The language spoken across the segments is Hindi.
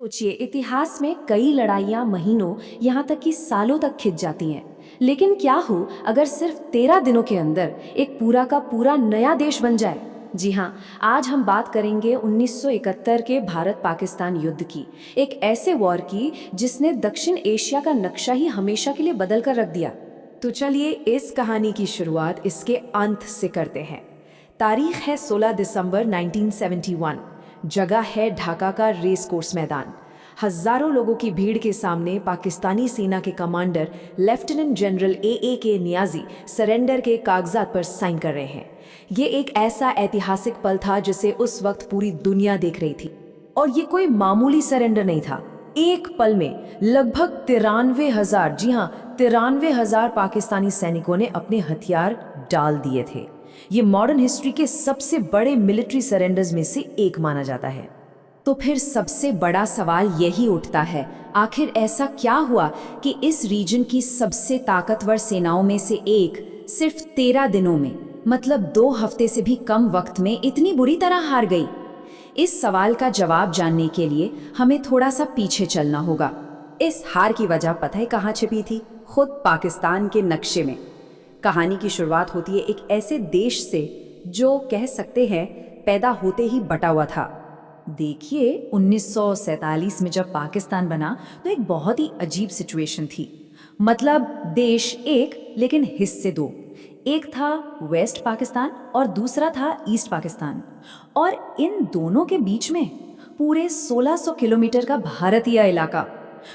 सोचिए, इतिहास में कई लड़ाइयाँ महीनों यहाँ तक कि सालों तक खिंच जाती हैं। लेकिन क्या हो अगर सिर्फ 13 दिनों के अंदर एक पूरा का पूरा नया देश बन जाए। जी हाँ, आज हम बात करेंगे 1971 के भारत पाकिस्तान युद्ध की। एक ऐसे वॉर की जिसने दक्षिण एशिया का नक्शा ही हमेशा के लिए बदल कर रख दिया। तो चलिए इस कहानी की शुरुआत इसके अंत से करते हैं। तारीख है 16 दिसंबर 1971। जगह है ढाका का रेस कोर्स मैदान। हजारों लोगों की भीड़ के सामने पाकिस्तानी सेना के कमांडर लेफ्टिनेंट जनरल के नियाजी सरेंडर के कागजात पर साइन कर रहे हैं। ये एक ऐसा ऐतिहासिक पल था जिसे उस वक्त पूरी दुनिया देख रही थी। और ये कोई मामूली सरेंडर नहीं था। एक पल में लगभग 93,000, जी हाँ 93,000 पाकिस्तानी सैनिकों ने अपने हथियार डाल दिए थे। ये मॉडर्न हिस्ट्री के सबसे बड़े मिलिट्री सरेंडर्स में से एक माना जाता है। तो फिर सबसे बड़ा सवाल यही उठता है, आखिर ऐसा क्या हुआ कि इस रीजन की सबसे ताकतवर सेनाओं में से एक सिर्फ 13 दिनों में, मतलब 2 हफ्ते से भी कम वक्त में इतनी बुरी तरह हार गई। इस सवाल का जवाब जानने के लिए हमें थोड़ा सा पीछे चलना होगा। इस हार की वजह पता है कहाँ छिपी थी? खुद पाकिस्तान के नक्शे में। कहानी की शुरुआत होती है एक ऐसे देश से जो कह सकते हैं पैदा होते ही बटा हुआ था। देखिए, 1947 में जब पाकिस्तान बना तो एक बहुत ही अजीब सिचुएशन थी। मतलब देश एक लेकिन हिस्से दो। एक था वेस्ट पाकिस्तान और दूसरा था ईस्ट पाकिस्तान। और इन दोनों के बीच में पूरे 1600 किलोमीटर का भारतीय इलाका।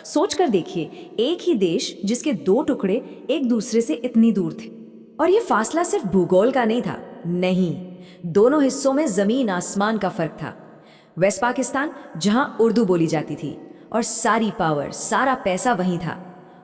सोच कर देखिए, एक ही देश जिसके 2 टुकड़े एक दूसरे से इतनी दूर थे। और ये फासला सिर्फ भूगोल का नहीं था, नहीं, दोनों हिस्सों में जमीन आसमान का फर्क था। वेस्ट पाकिस्तान जहां उर्दू बोली जाती थी और सारी पावर, सारा पैसा वहीं था।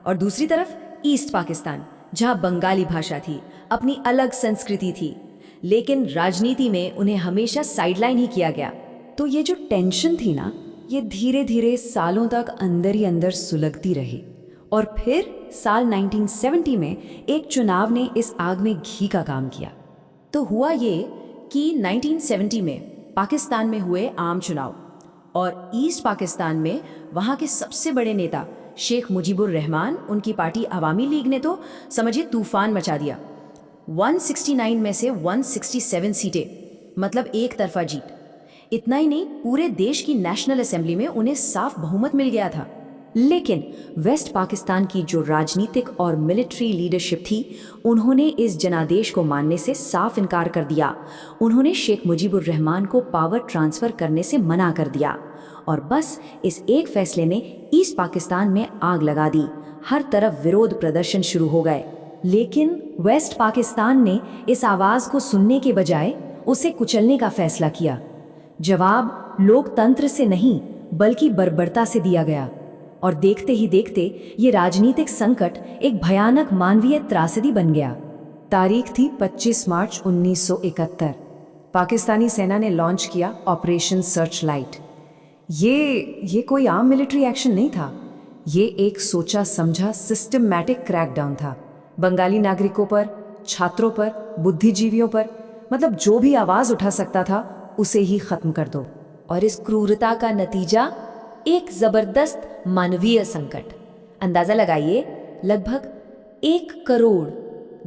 और दूसरी तरफ ईस्ट पाकिस्तान जहां बंगाली भाषा थी, अपनी अलग संस्कृति थी, लेकिन राजनीति में उन्हें हमेशा साइडलाइन ही किया गया। तो ये जो टेंशन थी ना, ये धीरे धीरे सालों तक अंदर ही अंदर सुलगती रही। और फिर साल 1970 में एक चुनाव ने इस आग में घी का काम किया। तो हुआ ये कि 1970 में पाकिस्तान में हुए आम चुनाव, और ईस्ट पाकिस्तान में वहाँ के सबसे बड़े नेता शेख मुजीबुर रहमान, उनकी पार्टी अवामी लीग ने तो समझिए तूफान मचा दिया। 169 में से 167 सीटें, मतलब एक तरफा जीत। इतना ही नहीं, पूरे देश की नेशनल असेंबली में उन्हें साफ बहुमत मिल गया था। लेकिन वेस्ट पाकिस्तान की जो राजनीतिक और मिलिट्री लीडरशिप थी, उन्होंने इस जनादेश को मानने से साफ इनकार कर दिया। उन्होंने शेख मुजीबुर रहमान को पावर ट्रांसफर करने से मना कर दिया। और बस इस एक फैसले ने ईस्ट पाकिस्तान में आग लगा दी। हर तरफ विरोध प्रदर्शन शुरू हो गए। लेकिन वेस्ट पाकिस्तान ने इस आवाज को सुनने के बजाय उसे कुचलने का फैसला किया। जवाब लोकतंत्र से नहीं बल्कि बर्बरता से दिया गया। और देखते ही देखते ये राजनीतिक संकट एक भयानक मानवीय त्रासदी बन गया। तारीख थी 25 मार्च 1971। पाकिस्तानी सेना ने लॉन्च किया ऑपरेशन सर्च लाइट। ये कोई आम मिलिट्री एक्शन नहीं था। ये एक सोचा समझा सिस्टमैटिक क्रैकडाउन था। बंगाली नागरिकों पर, छात्रों पर, बुद्धिजीवियों पर, मतलब जो भी आवाज उठा सकता था उसे ही खत्म कर दो। और इस क्रूरता का नतीजा एक जबरदस्त मानवीय संकट। अंदाजा लगाइए, लगभग 1 करोड़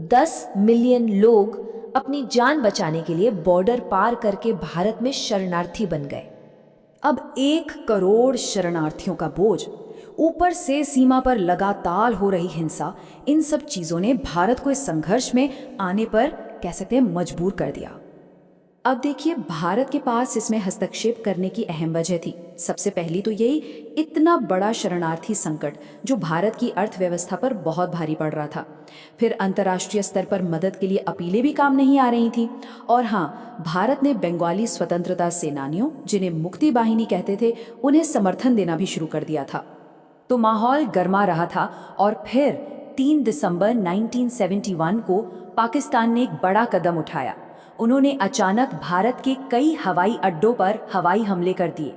10 मिलियन लोग अपनी जान बचाने के लिए बॉर्डर पार करके भारत में शरणार्थी बन गए। अब 1 करोड़ शरणार्थियों का बोझ, ऊपर से सीमा पर लगातार हो रही हिंसा, इन सब चीजों ने भारत को इस संघर्ष में आने पर कह सकते हैं मजबूर कर दिया। अब देखिए, भारत के पास इसमें हस्तक्षेप करने की अहम वजह थी। सबसे पहली तो यही, इतना बड़ा शरणार्थी संकट जो भारत की अर्थव्यवस्था पर बहुत भारी पड़ रहा था। फिर अंतर्राष्ट्रीय स्तर पर मदद के लिए अपीलें भी काम नहीं आ रही थी। और हाँ, भारत ने बंगाली स्वतंत्रता सेनानियों, जिन्हें मुक्ति बाहिनी कहते थे, उन्हें समर्थन देना भी शुरू कर दिया था। तो माहौल गर्मा रहा था। और फिर 3 दिसंबर 1971 को पाकिस्तान ने एक बड़ा कदम उठाया। उन्होंने अचानक भारत के कई हवाई अड्डों पर हवाई हमले कर दिए।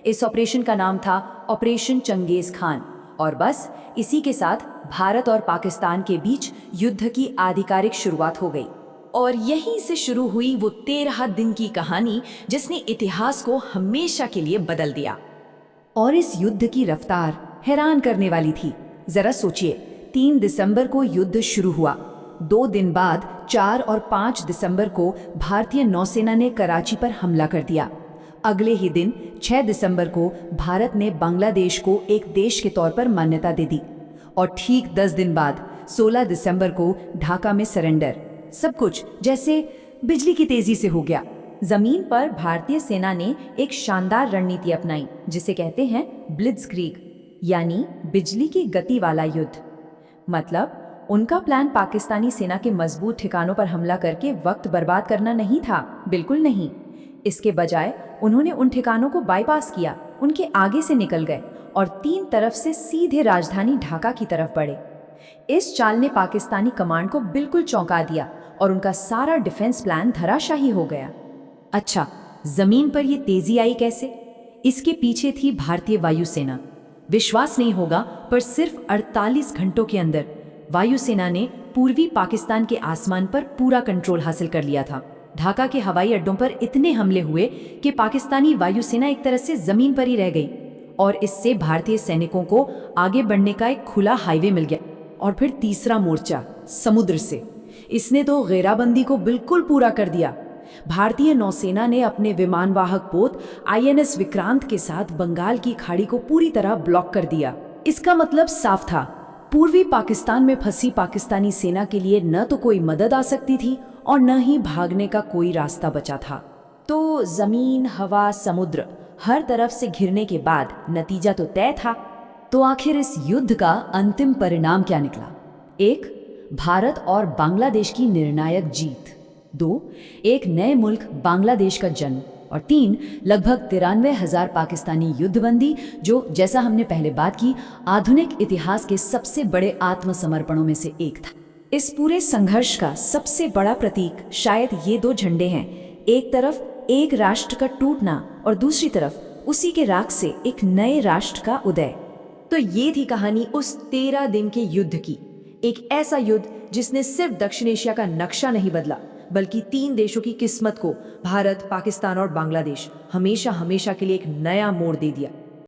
इस ऑपरेशन का नाम था ऑपरेशन चंगेज खान। और बस इसी के साथ भारत और पाकिस्तान के बीच युद्ध की आधिकारिक शुरुआत हो गई। और यहीं से शुरू हुई वो 13 दिन की कहानी जिसने इतिहास को हमेशा के लिए बदल दिया। और इस युद्ध की रफ्तार हैरान करने वाली थी। जरा सोचिए, 3 दिसंबर को युद्ध शुरू हुआ। 2 दिन बाद 4 और 5 दिसंबर को भारतीय नौसेना ने कराची पर हमला कर दिया। अगले ही दिन 6 दिसंबर को भारत ने बांग्लादेश को एक देश के तौर पर मान्यता दे दी और ठीक 10 दिन बाद 16 दिसंबर को ढाका में सरेंडर। सब कुछ जैसे बिजली की तेजी से हो गया। जमीन पर भारतीय सेना ने एक शानदार रणनीति अपनाई जिसे कहते हैं ब्लिट्जक्रीग, यानी बिजली की गति वाला युद्ध। मतलब उनका प्लान पाकिस्तानी सेना के मजबूत ठिकानों पर हमला करके वक्त बर्बाद करना नहीं था, बिल्कुल नहीं। इसके बजाय उन्होंने उन ठिकानों को बाईपास किया, उनके आगे से निकल गए और 3 तरफ से सीधे राजधानी ढाका की तरफ बढ़े। इस चाल ने पाकिस्तानी कमांड को बिल्कुल चौंका दिया और उनका सारा डिफेंस प्लान धराशायी हो गया। अच्छा, जमीन पर ये तेजी आई कैसे? इसके पीछे थी भारतीय वायुसेना। विश्वास नहीं होगा, पर सिर्फ 48 घंटों के अंदर वायुसेना ने पूर्वी पाकिस्तान के आसमान पर पूरा कंट्रोल हासिल कर लिया था। ढाका के हवाई अड्डों पर इतने हमले हुए कि पाकिस्तानी वायुसेना एक तरह से जमीन पर ही रह गई और इससे भारतीय सैनिकों को आगे बढ़ने का एक खुला हाईवे मिल गया। और फिर तीसरा मोर्चा समुद्र से, इसने तो घेराबंदी को बिल्कुल पूरा कर दिया। भारतीय नौसेना ने अपने विमानवाहक पोत INS विक्रांत के साथ बंगाल की खाड़ी को पूरी तरह ब्लॉक कर दिया। इसका मतलब साफ था, पूर्वी पाकिस्तान में फंसी पाकिस्तानी सेना के लिए न तो कोई मदद आ सकती थी और न ही भागने का कोई रास्ता बचा था। तो जमीन, हवा, समुद्र हर तरफ से घिरने के बाद नतीजा तो तय था। तो आखिर इस युद्ध का अंतिम परिणाम क्या निकला? 1. भारत और बांग्लादेश की निर्णायक जीत। 2. एक नए मुल्क बांग्लादेश का जन्म। और 3. लगभग 93,000 पाकिस्तानी युद्धबंदी, जो जैसा हमने पहले बात की, आधुनिक इतिहास के सबसे बड़े आत्मसमर्पणों में से एक था। इस पूरे संघर्ष का सबसे बड़ा प्रतीक शायद ये 2 झंडे हैं। एक तरफ एक राष्ट्र का टूटना और दूसरी तरफ उसी के राख से एक नए राष्ट्र का उदय। तो ये थी कहानी उस 13 दिन के युद्ध की। एक ऐसा युद्ध जिसने सिर्फ दक्षिण एशिया का नक्शा नहीं बदला, बल्कि 3 देशों की किस्मत को, भारत, पाकिस्तान और बांग्लादेश, हमेशा हमेशा के लिए एक नया मोड़ दे दिया।